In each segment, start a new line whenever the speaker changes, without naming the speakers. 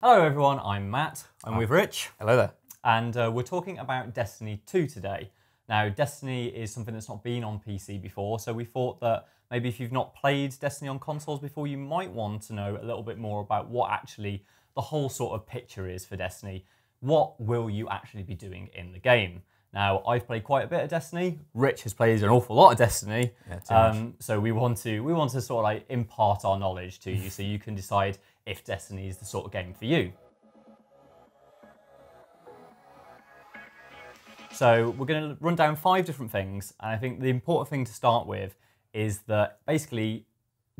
Hello everyone, I'm Matt. I'm with Rich.
Hello there.
And we're talking about Destiny 2 today. Now, Destiny is something that's not been on PC before, so we thought that maybe if you've not played Destiny on consoles before, you might want to know a little bit more about what actually the whole sort of picture is for Destiny. What will you actually be doing in the game? Now, I've played quite a bit of Destiny. Rich has played an awful lot of Destiny.
Yeah,
so we want to sort of like impart our knowledge to you so you can decide if Destiny is the sort of game for you. So we're going to run down 5 different things, and I think the important thing to start with is that basically,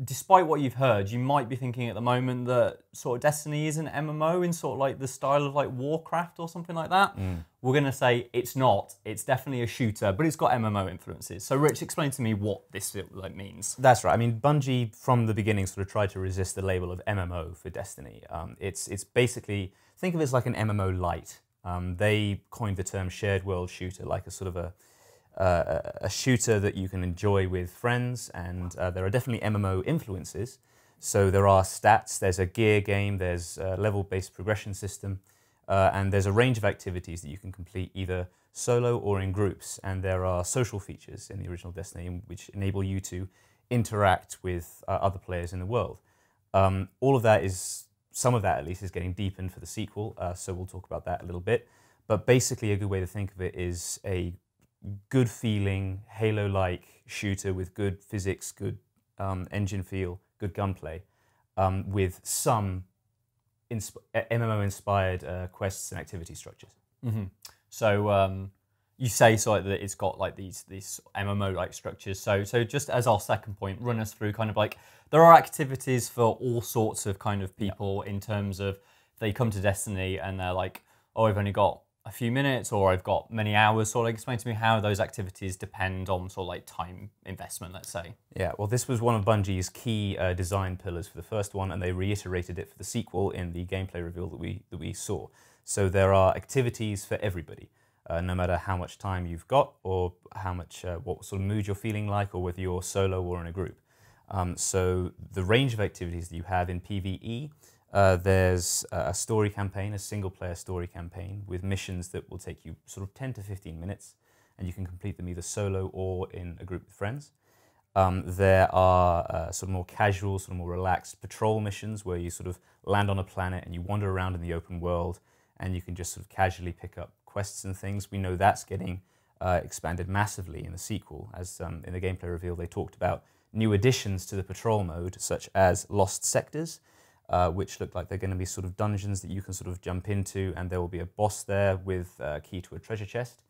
despite what you've heard, you might be thinking at the moment that sort of Destiny is an MMO in sort of like the style of like Warcraft or something like that. We're going to say it's not. It's definitely a shooter, but it's got MMO influences. So Rich, explain to me what this like means.
That's right. I mean, Bungie from the beginning sort of tried to resist the label of MMO for Destiny. It's basically, think of it as like an MMO light. They coined the term shared world shooter, like a sort of a shooter that you can enjoy with friends, and there are definitely MMO influences. So there are stats, there's a gear game, there's a level-based progression system, and there's a range of activities that you can complete either solo or in groups. And there are social features in the original Destiny which enable you to interact with other players in the world. All of that is, some of that at least, is getting deepened for the sequel, so we'll talk about that a little bit. But basically a good way to think of it is a good feeling, Halo-like shooter with good physics, good engine feel, good gunplay, with some MMO-inspired quests and activity structures.
So you say sort of that it's got like these MMO-like structures. So just as our second point, run us through kind of like, there are activities for all sorts of kind of people in terms of they come to Destiny and they're like, oh, I've only got a few minutes or I've got many hours. So like, explain to me how those activities depend on sort of like time investment, let's say.
Yeah, well, this was one of Bungie's key design pillars for the first one, and they reiterated it for the sequel in the gameplay reveal that we saw. So there are activities for everybody, no matter how much time you've got or how much what sort of mood you're feeling like, or whether you're solo or in a group. So the range of activities that you have in PvE. There's a story campaign, a single-player story campaign with missions that will take you sort of 10 to 15 minutes, and you can complete them either solo or in a group with friends. There are sort of more casual, sort of more relaxed patrol missions where you sort of land on a planet and you wander around in the open world, and you can just sort of casually pick up quests and things. We know that's getting expanded massively in the sequel, as in the gameplay reveal they talked about new additions to the patrol mode, such as Lost Sectors, which look like they're going to be sort of dungeons that you can sort of jump into, and there will be a boss there with a key to a treasure chest,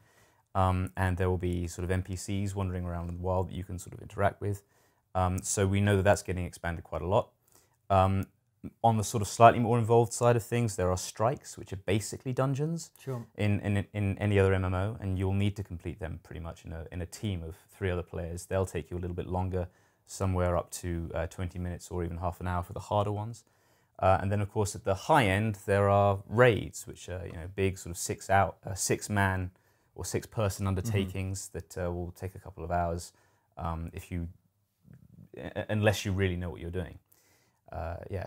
and there will be sort of NPCs wandering around in the wild that you can sort of interact with. So we know that that's getting expanded quite a lot. On the sort of slightly more involved side of things, there are strikes, which are basically dungeons in any other MMO, and you'll need to complete them pretty much in a team of 3 other players. They'll take you a little bit longer, somewhere up to 20 minutes or even half an hour for the harder ones. And then, of course, at the high end, there are raids, which are big sort of 6-man or 6-person undertakings that will take a couple of hours unless you really know what you're doing.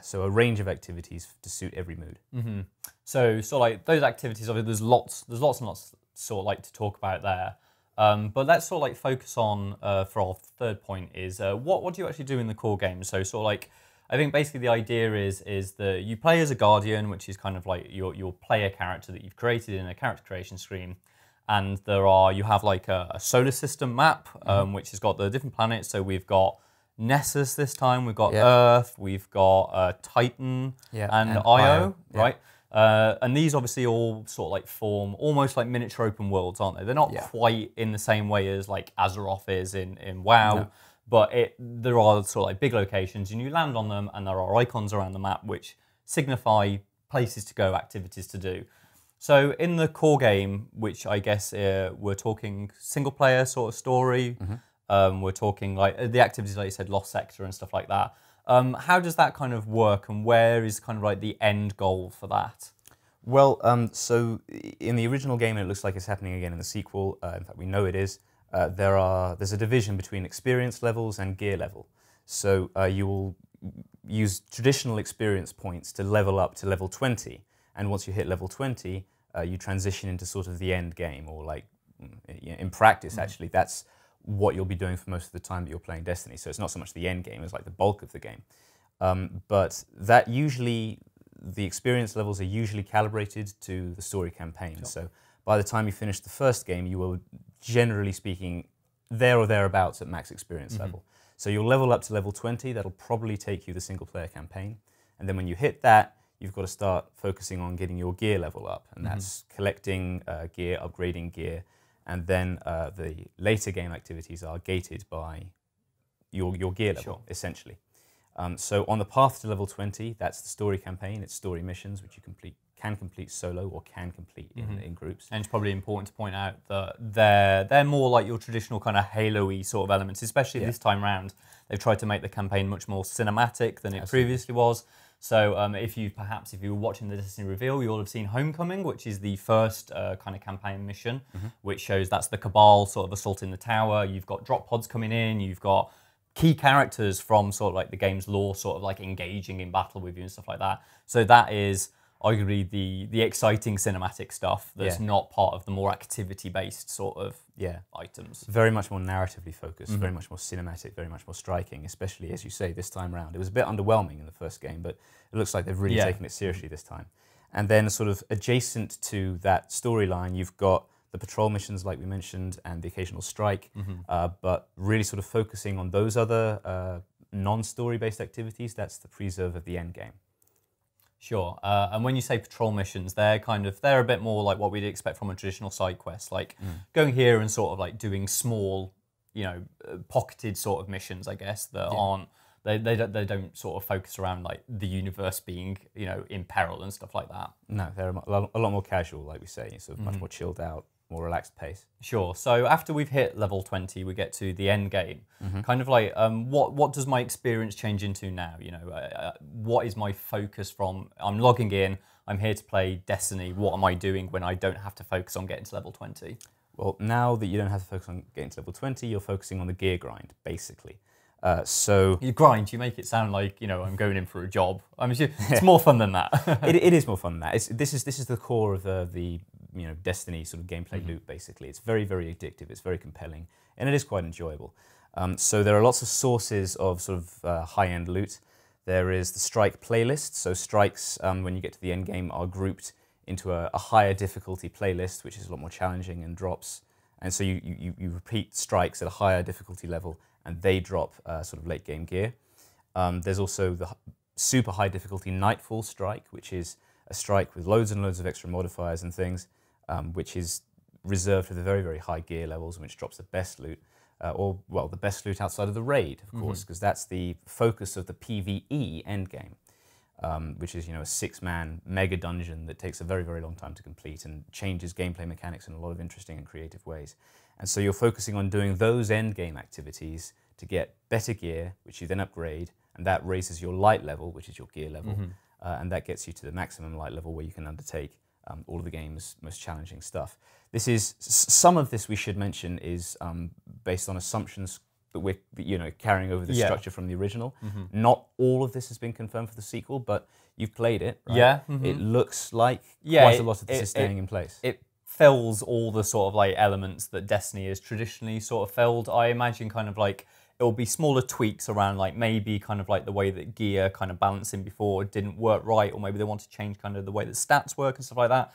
So a range of activities to suit every mood.
So like those activities, obviously, there's lots and lots sort of like to talk about there. But let's sort of like focus on for our third point is what do you actually do in the core game? So sort of like, I think basically the idea is that you play as a Guardian, which is kind of like your player character that you've created in a character creation screen. And you have like a solar system map, which has got the different planets. So we've got Nessus this time, we've got Earth, we've got Titan and Io, right? And these obviously all sort of like form almost like miniature open worlds, aren't they? They're not quite in the same way as like Azeroth is in WoW. No. But there are sort of like big locations, and you land on them, and there are icons around the map which signify places to go, activities to do. So in the core game, which I guess we're talking single-player sort of story, we're talking like the activities, like you said, Lost Sector and stuff like that. How does that kind of work, and where is kind of like the end goal for that?
Well, so in the original game, and it looks like it's happening again in the sequel, in fact we know it is, there's a division between experience levels and gear level. So you will use traditional experience points to level up to level 20. And once you hit level 20, you transition into sort of the end game, or like in practice, actually, that's what you'll be doing for most of the time that you're playing Destiny. So it's not so much the end game as like the bulk of the game. But that usually, the experience levels are usually calibrated to the story campaign. Sure. So by the time you finish the first game, you will, generally speaking, there or thereabouts at max experience level. So you'll level up to level 20, that'll probably take you the single player campaign. And then when you hit that, you've got to start focusing on getting your gear level up. And that's collecting gear, upgrading gear. And then the later game activities are gated by your gear level, essentially. So on the path to level 20, that's the story campaign. It's story missions, which you can complete solo or can complete in groups.
And it's probably important to point out that they're more like your traditional kind of Halo-y sort of elements, especially this time round. They've tried to make the campaign much more cinematic than it previously was. So if you were watching the Destiny reveal, you'll have seen Homecoming, which is the first kind of campaign mission, which shows that's the Cabal sort of assaulting the tower. You've got drop pods coming in, you've got key characters from sort of like the game's lore sort of like engaging in battle with you and stuff like that. So that is arguably the exciting cinematic stuff that's not part of the more activity-based sort of items.
Very much more narratively focused, very much more cinematic, very much more striking, especially, as you say, this time round. It was a bit underwhelming in the first game, but it looks like they've really taken it seriously this time. And then sort of adjacent to that storyline, you've got the patrol missions, like we mentioned, and the occasional strike, but really sort of focusing on those other non-story-based activities. That's the preserve of the end game.
Sure, and when you say patrol missions, they're a bit more like what we'd expect from a traditional side quest, like going here and sort of like doing small, pocketed sort of missions, I guess, that aren't, they don't sort of focus around like the universe being, in peril and stuff like that.
No, they're a lot more casual, like we say, sort of much more chilled out, more relaxed pace.
Sure. So after we've hit level 20, we get to the end game. Kind of like, what does my experience change into now? What is my focus from? I'm logging in. I'm here to play Destiny. What am I doing when I don't have to focus on getting to level 20?
Well, now that you don't have to focus on getting to level 20, you're focusing on the gear grind, basically. So
you grind. You make it sound like I'm going in for a job. It's more fun than that.
it is more fun than that. This is the core of the Destiny sort of gameplay loop. Basically, it's very, very addictive. It's very compelling, and it is quite enjoyable. So there are lots of sources of sort of high-end loot. There is the strike playlist. So strikes, when you get to the end game, are grouped into a higher difficulty playlist, which is a lot more challenging and drops. And so you repeat strikes at a higher difficulty level, and they drop sort of late game gear. There's also the super high difficulty Nightfall strike, which is a strike with loads and loads of extra modifiers and things, which is reserved for the very, very high gear levels, which drops the best loot, the best loot outside of the raid, of course, because that's the focus of the PvE endgame, which is a 6-man mega dungeon that takes a very, very long time to complete and changes gameplay mechanics in a lot of interesting and creative ways. And so you're focusing on doing those endgame activities to get better gear, which you then upgrade, and that raises your light level, which is your gear level, and that gets you to the maximum light level where you can undertake all of the game's most challenging stuff. Some of this, we should mention, is based on assumptions that we're carrying over the structure from the original. Not all of this has been confirmed for the sequel, but you've played it, right?
Yeah.
It looks like quite a lot of this is staying in place.
It fills all the sort of like elements that Destiny has traditionally sort of filled. I imagine kind of like it'll be smaller tweaks around like maybe kind of like the way that gear kind of balancing before didn't work right, or maybe they want to change kind of the way that stats work and stuff like that.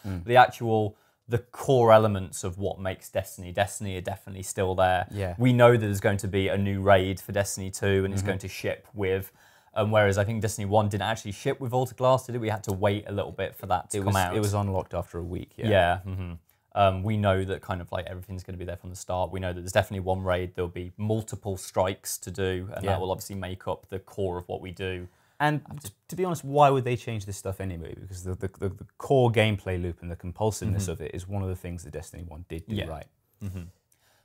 The core elements of what makes Destiny are definitely still there.
Yeah.
We know that there's going to be a new raid for Destiny 2 and it's going to ship with, whereas I think Destiny 1 didn't actually ship with Vault of Glass, did it? We had to wait a little bit for that to come out.
It was unlocked after a week,
we know that kind of like everything's going to be there from the start. We know that there's definitely one raid. There'll be multiple strikes to do, and that will obviously make up the core of what we do.
And to be honest, why would they change this stuff anyway? Because the core gameplay loop and the compulsiveness of it is one of the things that Destiny 1 did do right.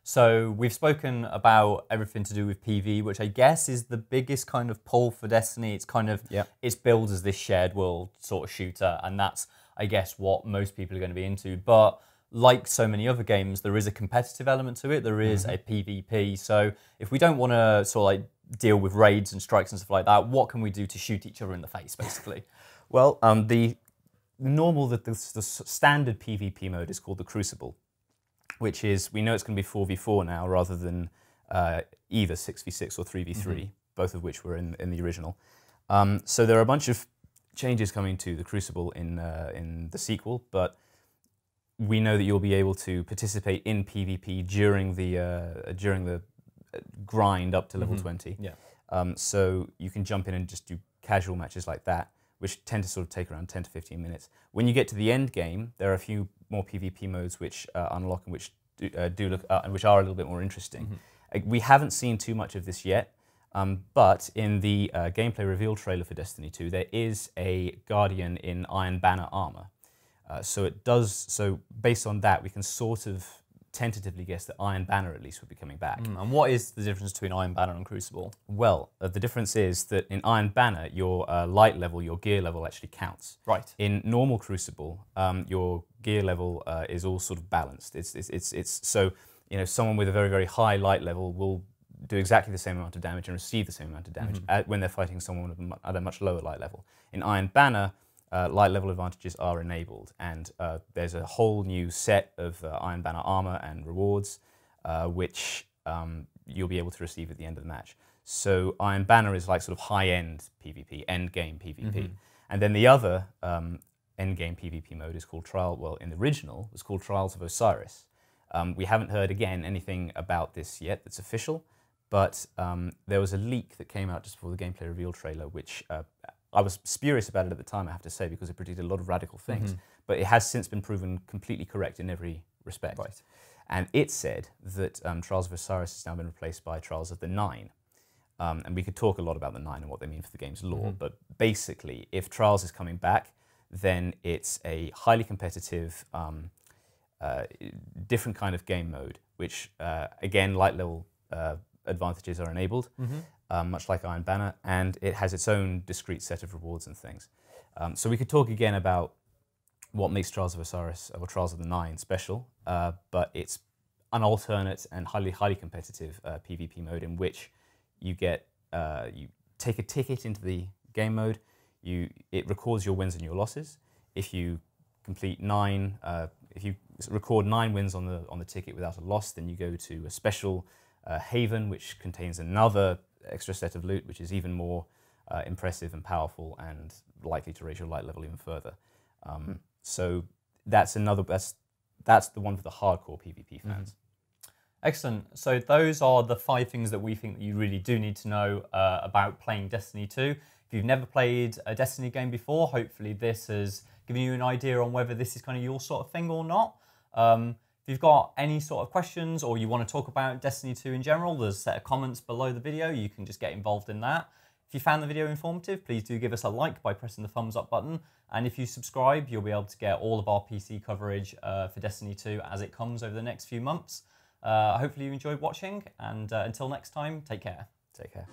So we've spoken about everything to do with PV, which I guess is the biggest kind of pull for Destiny. It's kind of, it's billed as this shared world sort of shooter, and that's, I guess, what most people are going to be into. But like so many other games, there is a competitive element to it. There is a PvP. So if we don't want to sort of like deal with raids and strikes and stuff like that, what can we do to shoot each other in the face, basically?
Well, the standard PvP mode is called the Crucible, which is, we know it's going to be 4v4 now rather than either 6v6 or 3v3, both of which were in the original. So there are a bunch of changes coming to the Crucible in the sequel, but we know that you'll be able to participate in PvP during the grind up to level 20.
Yeah.
So you can jump in and just do casual matches like that, which tend to sort of take around 10 to 15 minutes. When you get to the end game, there are a few more PvP modes which unlock and which which are a little bit more interesting. We haven't seen too much of this yet, but in the gameplay reveal trailer for Destiny 2, there is a Guardian in Iron Banner armor. So based on that, we can sort of tentatively guess that Iron Banner at least would be coming back.
And what is the difference between Iron Banner and Crucible?
Well, the difference is that in Iron Banner, your light level, your gear level actually counts.
Right.
In normal Crucible, your gear level is all sort of balanced. It's so, you know, someone with a very, very high light level will do exactly the same amount of damage and receive the same amount of damage when they're fighting someone at a much lower light level. In Iron Banner, light level advantages are enabled, and there's a whole new set of Iron Banner armor and rewards, which you'll be able to receive at the end of the match. So Iron Banner is like sort of high-end PvP, end-game PvP. And then the other end-game PvP mode is called in the original, it was called Trials of Osiris. We haven't heard, again, anything about this yet that's official, but there was a leak that came out just before the gameplay reveal trailer, which I was spurious about it at the time, I have to say, because it predicted a lot of radical things. But it has since been proven completely correct in every respect.
Right.
And it said that Trials of Osiris has now been replaced by Trials of the Nine. And we could talk a lot about the Nine and what they mean for the game's lore, but basically, if Trials is coming back, then it's a highly competitive, different kind of game mode, which, again, light level advantages are enabled. Much like Iron Banner, and it has its own discrete set of rewards and things. So we could talk again about what makes Trials of Osiris or Trials of the Nine special, but it's an alternate and highly competitive PvP mode in which you take a ticket into the game mode. It records your wins and your losses. If you complete if you record 9 wins on the ticket without a loss, then you go to a special haven which contains another extra set of loot, which is even more impressive and powerful and likely to raise your light level even further. So that's the one for the hardcore PvP fans.
Excellent. So those are the 5 things that we think that you really do need to know about playing Destiny 2. If you've never played a Destiny game before, hopefully this has given you an idea on whether this is kind of your sort of thing or not. If you've got any sort of questions or you want to talk about Destiny 2 in general, there's a set of comments below the video. You can just get involved in that. If you found the video informative, please do give us a like by pressing the thumbs up button. And if you subscribe, you'll be able to get all of our PC coverage for Destiny 2 as it comes over the next few months. Hopefully you enjoyed watching, and until next time, take care.
Take care.